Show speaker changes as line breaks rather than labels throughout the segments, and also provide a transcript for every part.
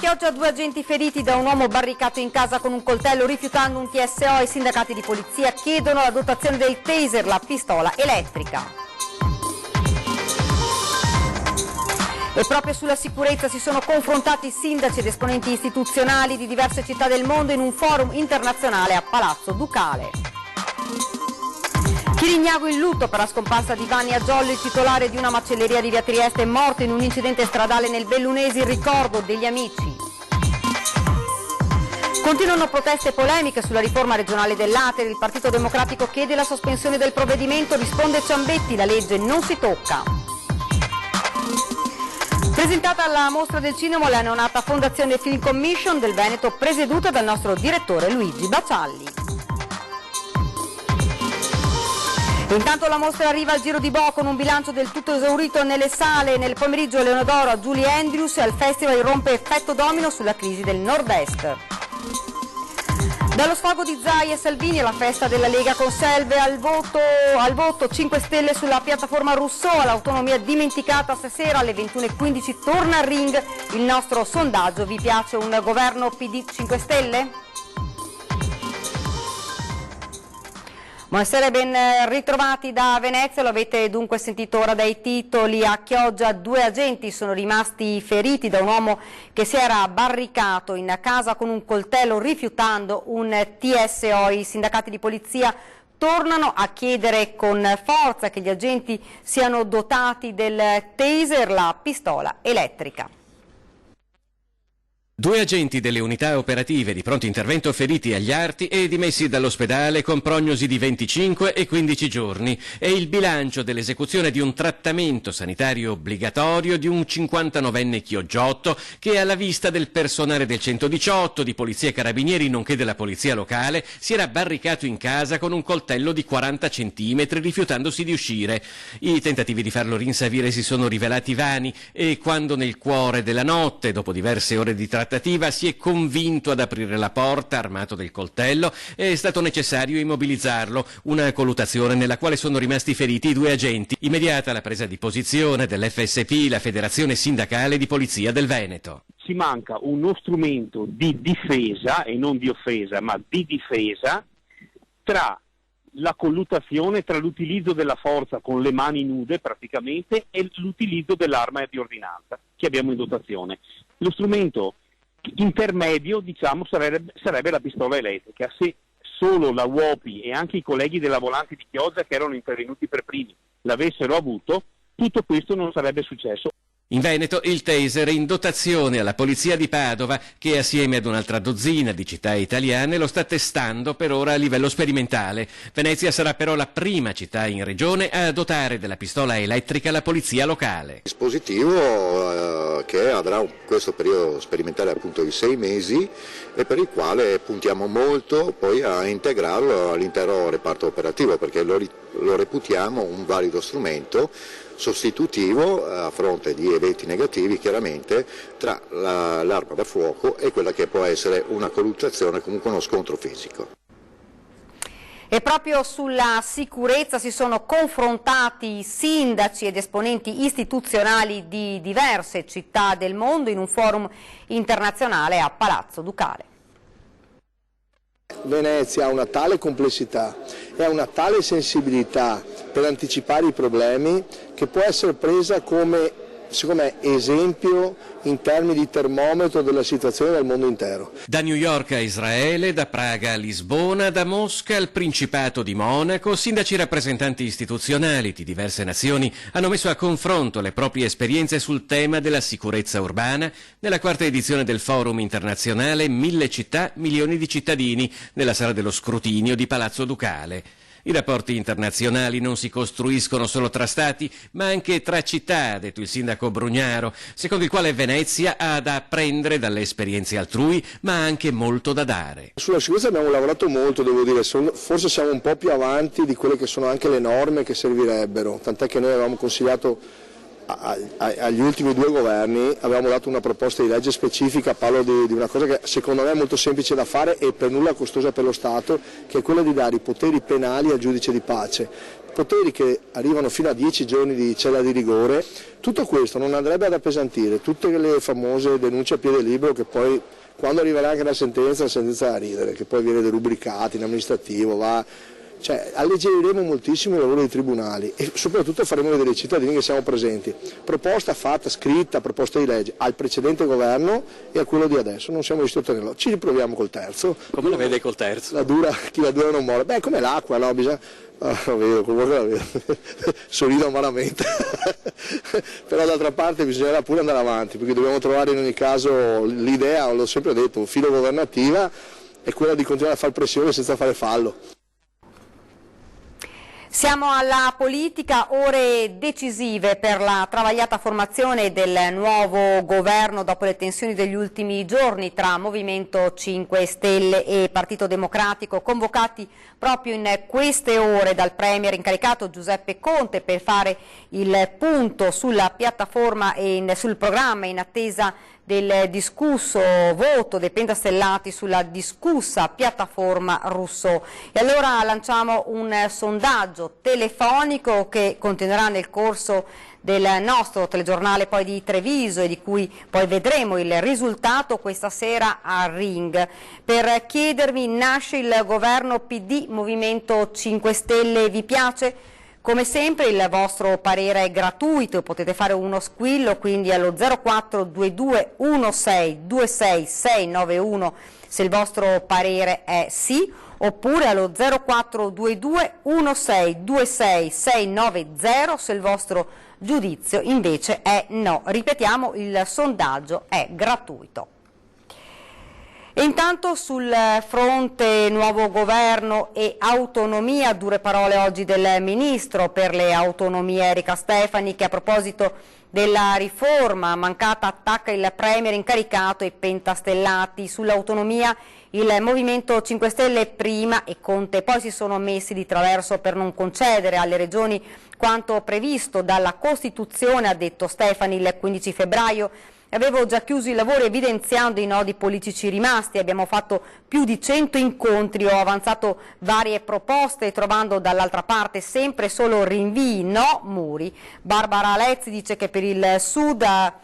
Chioggia 2 agenti feriti da un uomo barricato in casa con un coltello rifiutando un TSO. I sindacati di polizia chiedono la dotazione del taser, la pistola elettrica. E proprio sulla sicurezza si sono confrontati sindaci ed esponenti istituzionali di diverse città del mondo in un forum internazionale a Palazzo Ducale. Chirignago in lutto per la scomparsa di Vanni Agiollo, il titolare di una macelleria di via Trieste, è morto in un incidente stradale nel Bellunesi, in ricordo degli amici. Continuano proteste e polemiche sulla riforma regionale dell'Atere, il Partito Democratico chiede la sospensione del provvedimento, risponde Ciambetti, la legge non si tocca. Presentata alla Mostra del Cinema la neonata Fondazione Film Commission del Veneto, presieduta dal nostro direttore Luigi Bacialli. Intanto la mostra arriva al Giro di Bo con un bilancio del tutto esaurito nelle sale. Nel pomeriggio Leonodoro a Julie Andrews e al festival rompe effetto domino sulla crisi del nord-est. Dallo sfogo di Zai e Salvini alla festa della Lega con Selve, al voto 5 Stelle sulla piattaforma Rousseau, all'autonomia dimenticata stasera alle 21:15 torna al ring il nostro sondaggio. Vi piace un governo PD 5 Stelle? Buonasera e ben ritrovati da Venezia, lo avete dunque sentito ora dai titoli. A Chioggia 2 agenti sono rimasti feriti da un uomo che si era barricato in casa con un coltello rifiutando un TSO. I sindacati di polizia tornano a chiedere con forza che gli agenti siano dotati del taser, la pistola elettrica.
2 agenti delle unità operative di pronto intervento feriti agli arti e dimessi dall'ospedale con prognosi di 25 e 15 giorni. È il bilancio dell'esecuzione di un trattamento sanitario obbligatorio di un 59enne chioggiotto che, alla vista del personale del 118, di polizia e carabinieri nonché della polizia locale, si era barricato in casa con un coltello di 40 centimetri rifiutandosi di uscire. I tentativi di farlo rinsavire si sono rivelati vani e quando nel cuore della notte, dopo diverse ore di si è convinto ad aprire la porta armato del coltello, è stato necessario immobilizzarlo, una colluttazione nella quale sono rimasti feriti i 2 agenti. Immediata la presa di posizione dell'FSP, la Federazione Sindacale di Polizia del Veneto.
Ci manca uno strumento di difesa, e non di offesa, ma di difesa, tra la colluttazione, tra l'utilizzo della forza con le mani nude praticamente e l'utilizzo dell'arma di ordinanza che abbiamo in dotazione. Lo strumento intermedio, diciamo, sarebbe la pistola elettrica. Se solo la UOPI e anche i colleghi della Volante di Chioggia, che erano intervenuti per primi, l'avessero avuto, tutto questo non sarebbe successo.
In Veneto il taser è in dotazione alla polizia di Padova, che assieme ad un'altra dozzina di città italiane lo sta testando per ora a livello sperimentale. Venezia sarà però la prima città in regione a dotare della pistola elettrica la polizia locale.
Dispositivo che avrà questo periodo sperimentale appunto di 6 mesi e per il quale puntiamo molto poi a integrarlo all'intero reparto operativo, perché lo reputiamo un valido strumento sostitutivo a fronte di eventi negativi, chiaramente, tra l'arma da fuoco e quella che può essere una colluttazione, comunque uno scontro fisico.
E proprio sulla sicurezza si sono confrontati sindaci ed esponenti istituzionali di diverse città del mondo in un forum internazionale a Palazzo Ducale.
Venezia ha una tale complessità e ha una tale sensibilità per anticipare i problemi che può essere presa come, secondo me, esempio in termini di termometro della situazione del mondo intero.
Da New York a Israele, da Praga a Lisbona, da Mosca al Principato di Monaco, sindaci e rappresentanti istituzionali di diverse nazioni hanno messo a confronto le proprie esperienze sul tema della sicurezza urbana nella 4ª edizione del Forum internazionale 1000 città, milioni di cittadini, nella sala dello scrutinio di Palazzo Ducale. I rapporti internazionali non si costruiscono solo tra stati, ma anche tra città, ha detto il sindaco Brugnaro, secondo il quale Venezia ha da apprendere dalle esperienze altrui, ma ha anche molto da dare.
Sulla sicurezza abbiamo lavorato molto, devo dire, forse siamo un po' più avanti di quelle che sono anche le norme che servirebbero, tant'è che noi avevamo consigliato agli ultimi 2 governi avevamo dato una proposta di legge specifica, parlo di una cosa che secondo me è molto semplice da fare e per nulla costosa per lo Stato, che è quella di dare i poteri penali al giudice di pace, poteri che arrivano fino a 10 giorni di cella di rigore. Tutto questo non andrebbe ad appesantire tutte le famose denunce a piede libero che poi quando arriverà anche la sentenza da ridere, che poi viene derubricata in amministrativo, cioè alleggeriremo moltissimo il lavoro dei tribunali e soprattutto faremo vedere ai cittadini che siamo presenti. Proposta fatta, scritta, proposta di legge al precedente governo e a quello di adesso, non siamo riusciti a ottenerlo. Ci riproviamo col terzo.
Come la vede col terzo?
Chi la dura non muore. Beh, come l'acqua, no? Bisogna... lo vedo, comunque la vedo. Sorrido amaramente. Però d'altra parte bisognerà pure andare avanti, perché dobbiamo trovare in ogni caso l'idea, l'ho sempre detto, un filo governativa è quella di continuare a fare pressione senza fare fallo.
Siamo alla politica, ore decisive per la travagliata formazione del nuovo governo dopo le tensioni degli ultimi giorni tra Movimento 5 Stelle e Partito Democratico, convocati proprio in queste ore dal Premier incaricato Giuseppe Conte per fare il punto sulla piattaforma e sul programma in attesa del discusso voto dei pentastellati sulla discussa piattaforma Rousseau. E allora lanciamo un sondaggio telefonico che continuerà nel corso del nostro telegiornale poi di Treviso e di cui poi vedremo il risultato questa sera a Ring. Per chiedervi, nasce il governo PD Movimento 5 Stelle, vi piace? Come sempre il vostro parere è gratuito, potete fare uno squillo quindi allo 0422 16 26 691 se il vostro parere è sì, oppure allo 0422 16 26 690 se il vostro giudizio invece è no. Ripetiamo, il sondaggio è gratuito. E intanto sul fronte nuovo governo e autonomia, dure parole oggi del Ministro per le autonomie Erika Stefani, che a proposito della riforma mancata attacca il Premier incaricato e pentastellati. Sull'autonomia il Movimento 5 Stelle prima e Conte poi si sono messi di traverso per non concedere alle regioni quanto previsto dalla Costituzione, ha detto Stefani il 15 febbraio. Avevo già chiuso i lavori evidenziando i nodi politici rimasti, abbiamo fatto più di 100 incontri, ho avanzato varie proposte trovando dall'altra parte sempre solo rinvii, no muri. Barbara Lezzi dice che per il Sud ha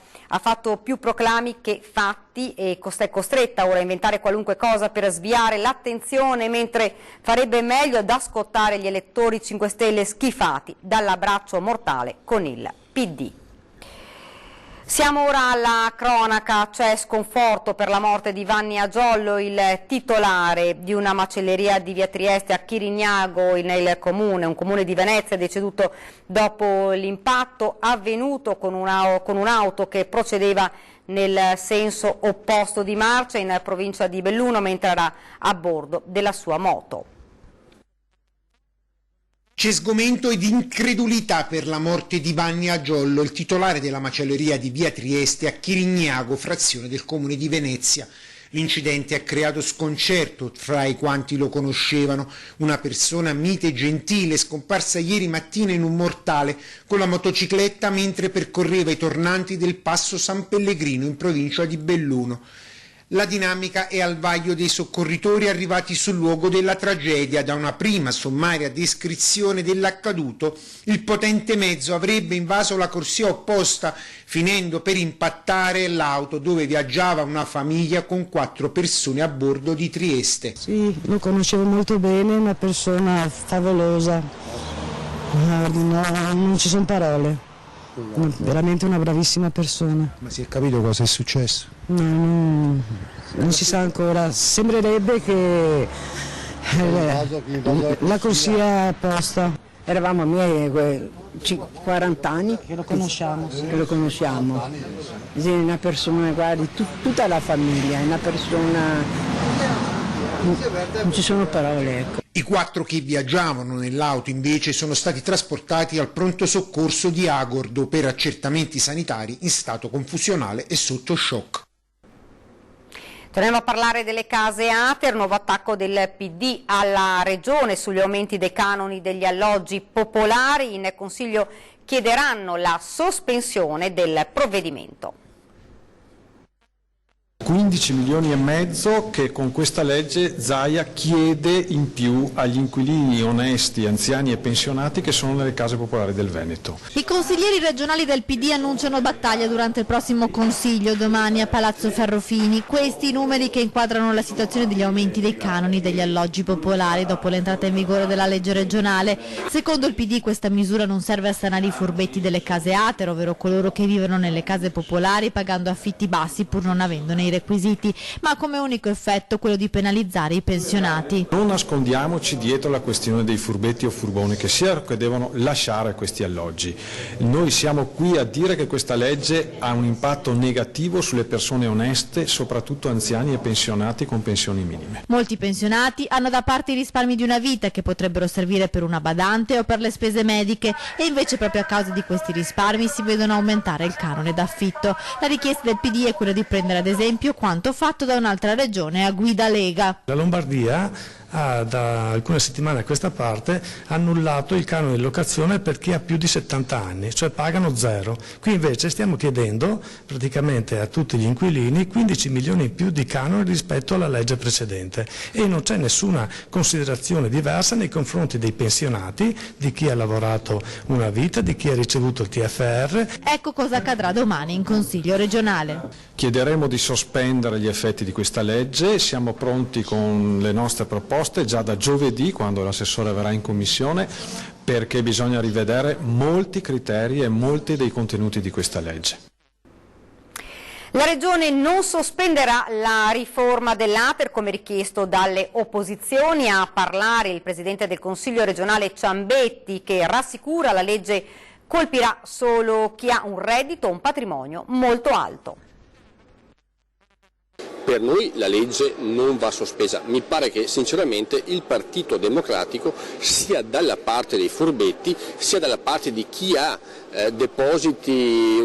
fatto più proclami che fatti e è costretta ora a inventare qualunque cosa per sviare l'attenzione, mentre farebbe meglio ad ascoltare gli elettori 5 Stelle schifati dall'abbraccio mortale con il PD. Siamo ora alla cronaca, c'è sconforto per la morte di Vanni Agiollo, il titolare di una macelleria di via Trieste a Chirignago nel comune, un comune di Venezia, deceduto dopo l'impatto avvenuto con un'auto che procedeva nel senso opposto di marcia in provincia di Belluno mentre era a bordo della sua moto.
C'è sgomento ed incredulità per la morte di Vanni Agiollo, il titolare della macelleria di via Trieste a Chirignago, frazione del comune di Venezia. L'incidente ha creato sconcerto fra i quanti lo conoscevano. Una persona mite e gentile, scomparsa ieri mattina in un mortale con la motocicletta mentre percorreva i tornanti del passo San Pellegrino in provincia di Belluno. La dinamica è al vaglio dei soccorritori arrivati sul luogo della tragedia. Da una prima sommaria descrizione dell'accaduto, il potente mezzo avrebbe invaso la corsia opposta, finendo per impattare l'auto dove viaggiava una famiglia con 4 persone a bordo di Trieste.
Sì, lo conoscevo molto bene, una persona favolosa, non ci sono parole. Veramente una bravissima persona.
Ma si è capito cosa è successo?
No, non si sa ancora. Sembrerebbe che la corsia apposta.
Eravamo miei 40 anni
Che lo conosciamo.
che lo conosciamo. È una persona, guardi, tutta la famiglia, è una persona. Non ci sono parole, ecco.
I 4 che viaggiavano nell'auto invece sono stati trasportati al pronto soccorso di Agordo per accertamenti sanitari in stato confusionale e sotto shock.
Torniamo a parlare delle case ATER, nuovo attacco del PD alla Regione sugli aumenti dei canoni degli alloggi popolari. In Consiglio chiederanno la sospensione del provvedimento.
15 milioni e mezzo che con questa legge Zaia chiede in più agli inquilini onesti, anziani e pensionati che sono nelle case popolari del Veneto.
I consiglieri regionali del PD annunciano battaglia durante il prossimo consiglio domani a Palazzo Ferrofini. Questi i numeri che inquadrano la situazione degli aumenti dei canoni degli alloggi popolari dopo l'entrata in vigore della legge regionale. Secondo il PD questa misura non serve a sanare i furbetti delle case atere, ovvero coloro che vivono nelle case popolari pagando affitti bassi pur non avendone i requisiti, ma come unico effetto quello di penalizzare i pensionati.
Non nascondiamoci dietro la questione dei furbetti o furboni che devono lasciare questi alloggi. Noi siamo qui a dire che questa legge ha un impatto negativo sulle persone oneste, soprattutto anziani e pensionati con pensioni minime.
Molti pensionati hanno da parte i risparmi di una vita che potrebbero servire per una badante o per le spese mediche e invece proprio a causa di questi risparmi si vedono aumentare il canone d'affitto. La richiesta del PD è quella di prendere ad esempio quanto fatto da un'altra regione a guida Lega.
La Lombardia ha da alcune settimane a questa parte annullato il canone di locazione per chi ha più di 70 anni, cioè pagano zero. Qui invece stiamo chiedendo praticamente a tutti gli inquilini 15 milioni in più di canone rispetto alla legge precedente e non c'è nessuna considerazione diversa nei confronti dei pensionati, di chi ha lavorato una vita, di chi ha ricevuto il TFR.
Ecco cosa accadrà domani in Consiglio regionale.
Chiederemo di sospendere gli effetti di questa legge, siamo pronti con le nostre proposte già da giovedì quando l'assessore verrà in commissione perché bisogna rivedere molti criteri e molti dei contenuti di questa legge.
La Regione non sospenderà la riforma dell'Ater come richiesto dalle opposizioni. A parlare il Presidente del Consiglio regionale Ciambetti che rassicura la legge colpirà solo chi ha un reddito o un patrimonio molto alto.
Per noi la legge non va sospesa, mi pare che sinceramente il Partito Democratico sia dalla parte dei furbetti, sia dalla parte di chi ha depositi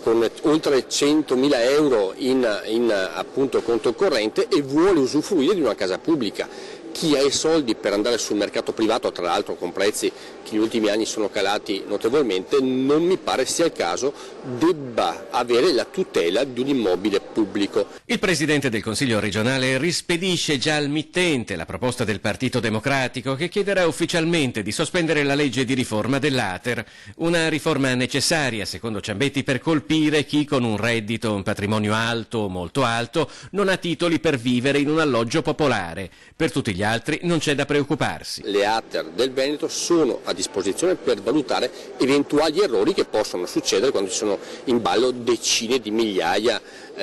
con oltre 100.000 euro in appunto conto corrente e vuole usufruire di una casa pubblica. Chi ha i soldi per andare sul mercato privato, tra l'altro con prezzi che negli ultimi anni sono calati notevolmente, non mi pare sia il caso, debba avere la tutela di un immobile pubblico.
Il Presidente del Consiglio regionale rispedisce già al mittente la proposta del Partito Democratico che chiederà ufficialmente di sospendere la legge di riforma dell'Ater, una riforma necessaria, secondo Ciambetti, per colpire chi con un reddito, un patrimonio alto o molto alto non ha titoli per vivere in un alloggio popolare. Per tutti gli altri non c'è da preoccuparsi.
Le Ater del Veneto sono a disposizione per valutare eventuali errori che possono succedere quando ci sono in ballo decine di migliaia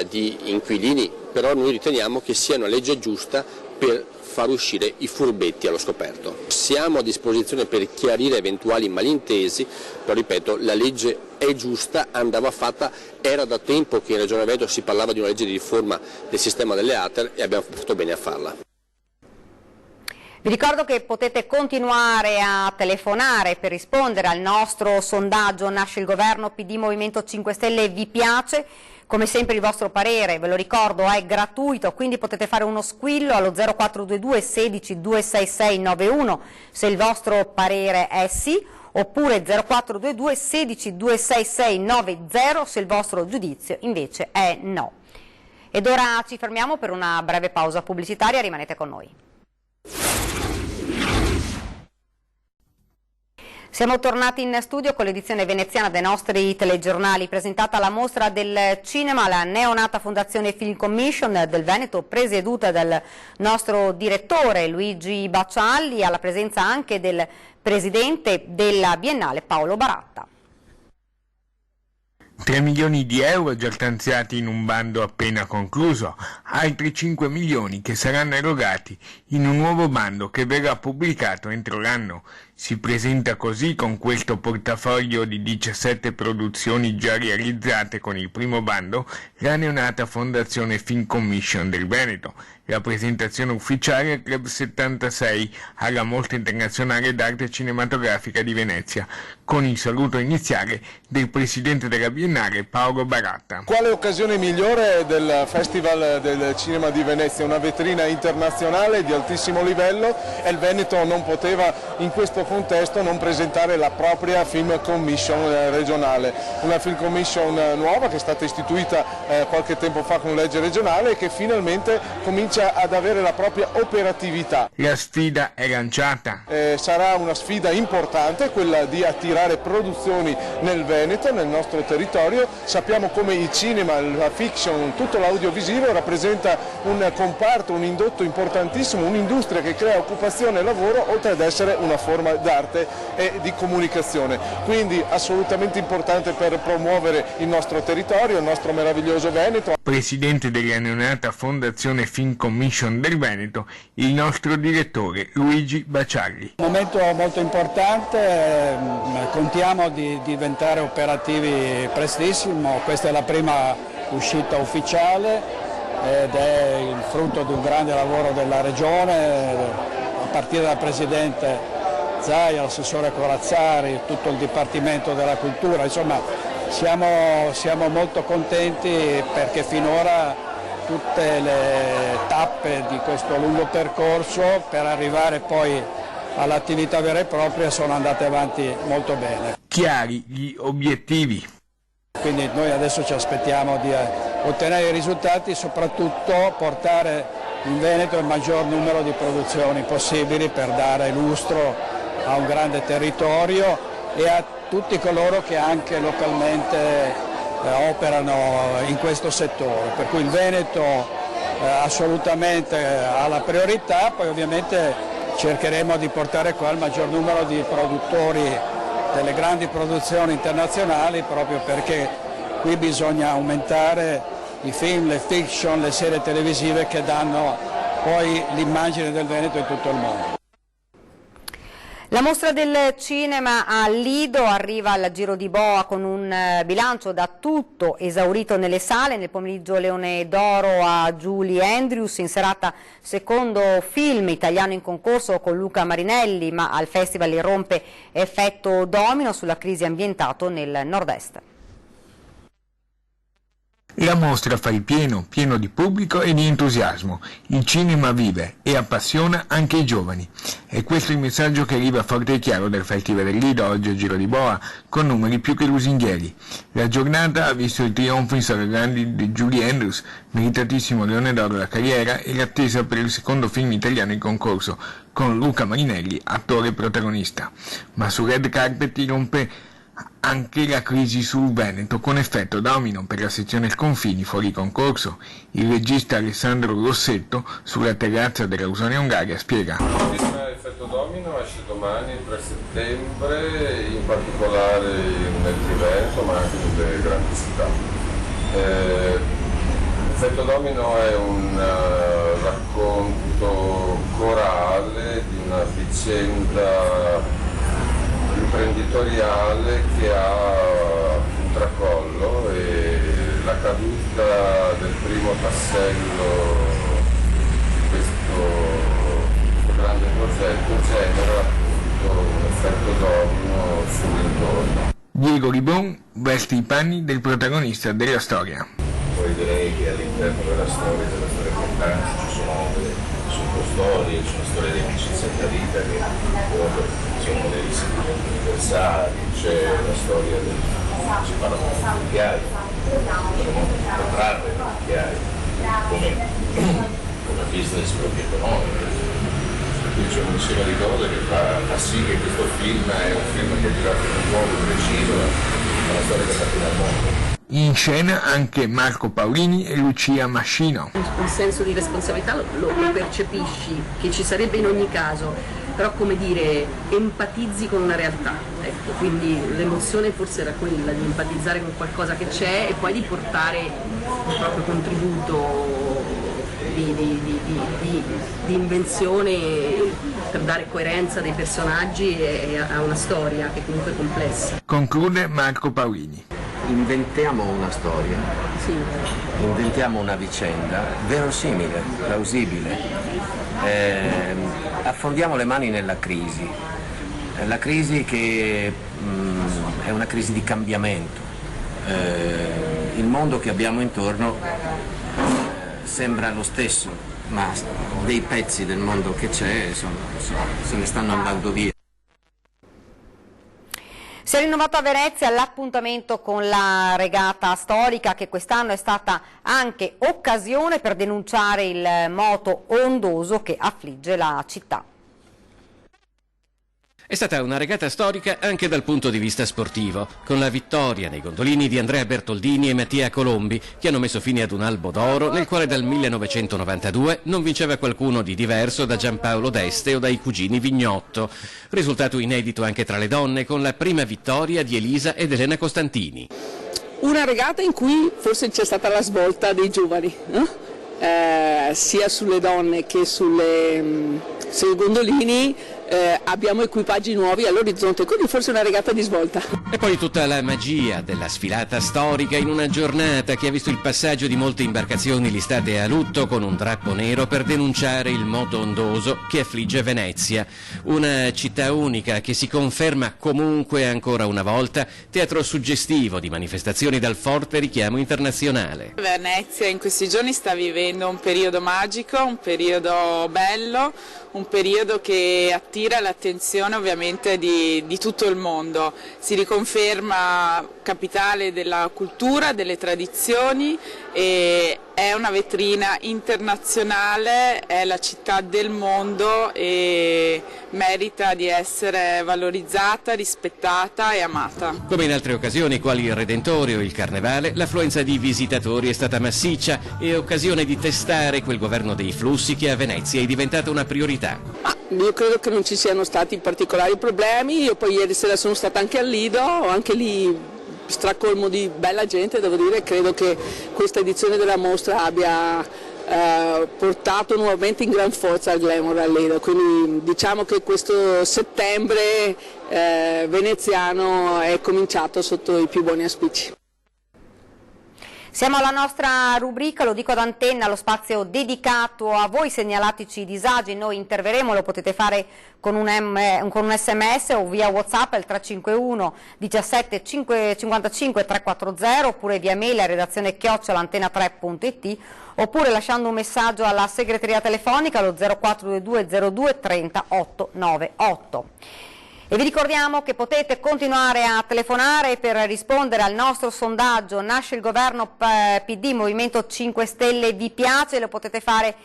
di inquilini, però noi riteniamo che sia una legge giusta per far uscire i furbetti allo scoperto. Siamo a disposizione per chiarire eventuali malintesi, però ripeto, la legge è giusta, andava fatta, era da tempo che in Regione Veneto si parlava di una legge di riforma del sistema delle Ater e abbiamo fatto bene a farla.
Vi ricordo che potete continuare a telefonare per rispondere al nostro sondaggio Nasce il governo PD Movimento 5 Stelle, vi piace? Come sempre il vostro parere, ve lo ricordo, è gratuito, quindi potete fare uno squillo allo 0422 16 266 91 se il vostro parere è sì, oppure 0422 16 266 90 se il vostro giudizio invece è no. Ed ora ci fermiamo per una breve pausa pubblicitaria, rimanete con noi. Siamo tornati in studio con l'edizione veneziana dei nostri telegiornali, presentata la mostra del cinema, la neonata Fondazione Film Commission del Veneto, presieduta dal nostro direttore Luigi Baccialli, alla presenza anche del presidente della Biennale Paolo Baratta.
3 milioni di euro già stanziati in un bando appena concluso, altri 5 milioni che saranno erogati in un nuovo bando che verrà pubblicato entro l'anno. Si presenta così con questo portafoglio di 17 produzioni già realizzate con il primo bando la neonata Fondazione Film Commission del Veneto. La presentazione ufficiale al Club 76 alla Mostra Internazionale d'Arte Cinematografica di Venezia, con il saluto iniziale del presidente della Biennale Paolo Baratta.
Quale occasione migliore del Festival del Cinema di Venezia? Una vetrina internazionale di altissimo livello e il Veneto non poteva in questa contesto non presentare la propria Film Commission regionale, una Film Commission nuova che è stata istituita qualche tempo fa con legge regionale e che finalmente comincia ad avere la propria operatività.
La sfida è lanciata.
Sarà una sfida importante, quella di attirare produzioni nel Veneto, nel nostro territorio. Sappiamo come il cinema, la fiction, tutto l'audiovisivo rappresenta un comparto, un indotto importantissimo, un'industria che crea occupazione e lavoro, oltre ad essere una forma d'arte e di comunicazione. Quindi assolutamente importante per promuovere il nostro territorio, il nostro meraviglioso Veneto.
Presidente della neonata Fondazione Film Commission del Veneto, il nostro direttore Luigi Bacialli.
Un momento molto importante, contiamo di diventare operativi prestissimo, questa è la prima uscita ufficiale ed è il frutto di un grande lavoro della Regione, a partire dal Presidente Zaia, l'assessore Corazzari, tutto il Dipartimento della Cultura, insomma siamo molto contenti perché finora tutte le tappe di questo lungo percorso per arrivare poi all'attività vera e propria sono andate avanti molto bene.
Chiari gli obiettivi.
Quindi noi adesso ci aspettiamo di ottenere i risultati, soprattutto portare in Veneto il maggior numero di produzioni possibili per dare lustro a un grande territorio e a tutti coloro che anche localmente operano in questo settore. Per cui il Veneto assolutamente ha la priorità, poi ovviamente cercheremo di portare qua il maggior numero di produttori delle grandi produzioni internazionali, proprio perché qui bisogna aumentare i film, le fiction, le serie televisive che danno poi l'immagine del Veneto in tutto il mondo.
La mostra del cinema a Lido arriva al Giro di Boa con un bilancio da tutto esaurito nelle sale. Nel pomeriggio Leone d'Oro a Julie Andrews, in serata secondo film italiano in concorso con Luca Marinelli, ma al festival irrompe Effetto Domino sulla crisi ambientale nel nord-est.
La mostra fa il pieno di pubblico e di entusiasmo. Il cinema vive e appassiona anche i giovani. E questo è il messaggio che arriva forte e chiaro dal Festival del Lido oggi al Giro di Boa, con numeri più che lusinghieri. La giornata ha visto il trionfo in sala grandi di Julie Andrews, meritatissimo Leone d'Oro alla carriera, e l'attesa per il secondo film italiano in concorso, con Luca Marinelli, attore protagonista. Ma su Red Carpet irrompe anche la crisi sul Veneto, con Effetto Domino per la sezione Sconfini fuori concorso. Il regista Alessandro Rossetto, sulla terrazza dell'Ausonia Ungaria, spiega.
Il film Effetto Domino esce domani, il 3 settembre, in particolare nel Triveneto, ma anche nelle grandi città. Effetto Domino è un racconto corale di una vicenda imprenditoriale che ha un tracollo e la caduta del primo tassello di questo grande progetto genera appunto un effetto domino sull'intorno.
Diego Ribon veste i panni del protagonista della storia.
Poi direi che all'interno della storia importante ci sono delle sottostorie, ci sono storie di amicizia della vita che sono dei sentimenti universali, c'è la storia del si parla molto di chiari, sono trarre di chiari come business proprio economico. Quindi c'è un insieme di cose che fa sì che questo film è un film che è girato in un modo preciso, è una storia che fa fino al mondo.
In scena anche Marco Paolini e Lucia Mascino.
Un senso di responsabilità lo percepisci, che ci sarebbe in ogni caso, però come dire, empatizzi con una realtà, ecco, quindi l'emozione forse era quella di empatizzare con qualcosa che c'è e poi di portare il proprio contributo di invenzione per dare coerenza dei personaggi e a una storia che comunque è complessa.
Conclude Marco Paolini.
Inventiamo una storia,
sì.
Inventiamo una vicenda verosimile, plausibile, affondiamo le mani nella crisi, la crisi che è una crisi di cambiamento, il mondo che abbiamo intorno sembra lo stesso, ma dei pezzi del mondo che c'è se ne stanno andando via.
Si è rinnovato a Venezia l'appuntamento con la regata storica, che quest'anno è stata anche occasione per denunciare il moto ondoso che affligge la città.
È stata una regata storica anche dal punto di vista sportivo, con la vittoria nei gondolini di Andrea Bertoldini e Mattia Colombi, che hanno messo fine ad un albo d'oro nel quale dal 1992 non vinceva qualcuno di diverso da Giampaolo Deste o dai cugini Vignotto. Risultato inedito anche tra le donne, con la prima vittoria di Elisa ed Elena Costantini.
Una regata in cui forse c'è stata la svolta dei giovani, sia sulle donne che sui gondolini. Abbiamo equipaggi nuovi all'orizzonte, quindi forse una regata di svolta.
E poi tutta la magia della sfilata storica in una giornata che ha visto il passaggio di molte imbarcazioni listate a lutto con un drappo nero per denunciare il moto ondoso che affligge Venezia. Una città unica che si conferma comunque ancora una volta teatro suggestivo di manifestazioni dal forte richiamo internazionale.
Venezia in questi giorni sta vivendo un periodo magico, un periodo bello, un periodo che attira l'attenzione ovviamente di tutto il mondo. Si riconferma capitale della cultura, delle tradizioni, e è una vetrina internazionale, è la città del mondo e merita di essere valorizzata, rispettata e amata.
Come in altre occasioni, quali il Redentore o il Carnevale, l'affluenza di visitatori è stata massiccia e occasione di testare quel governo dei flussi che a Venezia è diventata una priorità.
Io credo che non ci siano stati particolari problemi. Io poi ieri sera sono stata anche al Lido, anche lì stracolmo di bella gente, devo dire. Credo che questa edizione della mostra abbia portato nuovamente in gran forza il glamour al Lido, quindi diciamo che questo settembre veneziano è cominciato sotto i più buoni auspici.
Siamo alla nostra rubrica, lo dico ad antenna, lo spazio dedicato a voi, segnalatici i disagi, noi interveremo, lo potete fare con un sms o via WhatsApp al 351 17 55 340 oppure via mail a redazione @antena3.it oppure lasciando un messaggio alla segreteria telefonica allo 0422 02 30 898. E vi ricordiamo che potete continuare a telefonare per rispondere al nostro sondaggio. Nasce il governo PD, Movimento 5 Stelle, vi piace? Lo potete fare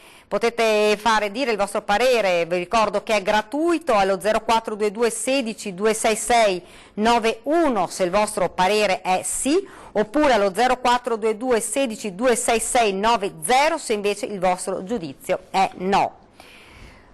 dire il vostro parere. Vi ricordo che è gratuito allo 0422 16 266 91 se il vostro parere è sì, oppure allo 0422 16 266 90 se invece il vostro giudizio è no.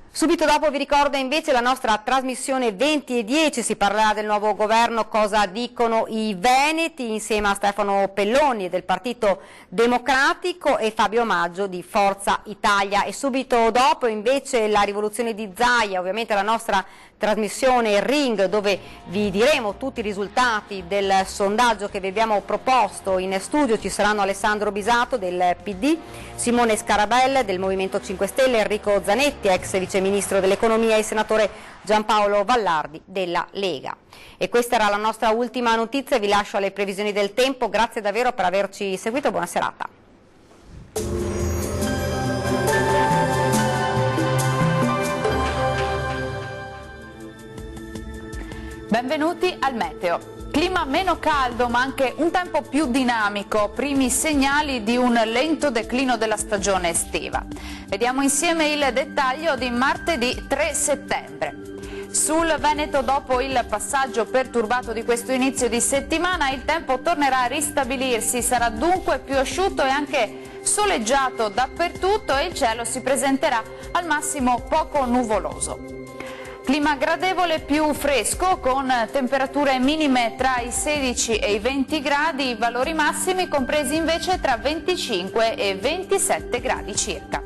Subito dopo vi ricordo invece la nostra trasmissione 20 e 10, si parlerà del nuovo governo, cosa dicono i veneti, insieme a Stefano Pelloni del Partito Democratico e Fabio Maggio di Forza Italia. E subito dopo invece la rivoluzione di Zaia, ovviamente la nostra trasmissione Ring, dove vi diremo tutti i risultati del sondaggio che vi abbiamo proposto. In studio ci saranno Alessandro Bisato del PD, Simone Scarabella del Movimento 5 Stelle, Enrico Zanetti, ex viceministro dell'economia, e il senatore Giampaolo Vallardi della Lega. E questa era la nostra ultima notizia, vi lascio alle previsioni del tempo, grazie davvero per averci seguito, buona serata.
Benvenuti al meteo. Clima meno caldo ma anche un tempo più dinamico, primi segnali di un lento declino della stagione estiva. Vediamo insieme il dettaglio di martedì 3 settembre. Sul Veneto, dopo il passaggio perturbato di questo inizio di settimana, il tempo tornerà a ristabilirsi, sarà dunque più asciutto e anche soleggiato dappertutto e il cielo si presenterà al massimo poco nuvoloso. Clima gradevole più fresco, con temperature minime tra i 16 e i 20 gradi, valori massimi compresi invece tra 25 e 27 gradi circa.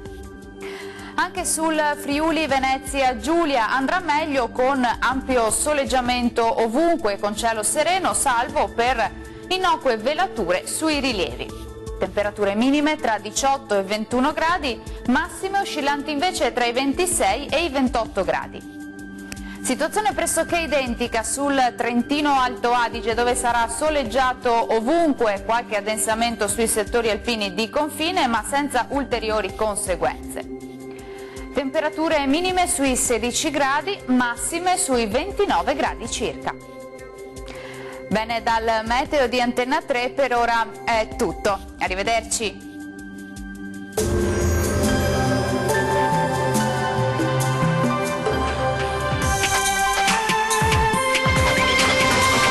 Anche sul Friuli Venezia Giulia andrà meglio, con ampio soleggiamento ovunque, con cielo sereno, salvo per innocue velature sui rilievi. Temperature minime tra 18 e 21 gradi, massime oscillanti invece tra i 26 e i 28 gradi. Situazione pressoché identica sul Trentino Alto Adige, dove sarà soleggiato ovunque, qualche addensamento sui settori alpini di confine ma senza ulteriori conseguenze. Temperature minime sui 16 gradi, massime sui 29 gradi circa. Bene, dal meteo di Antenna 3 per ora è tutto. Arrivederci.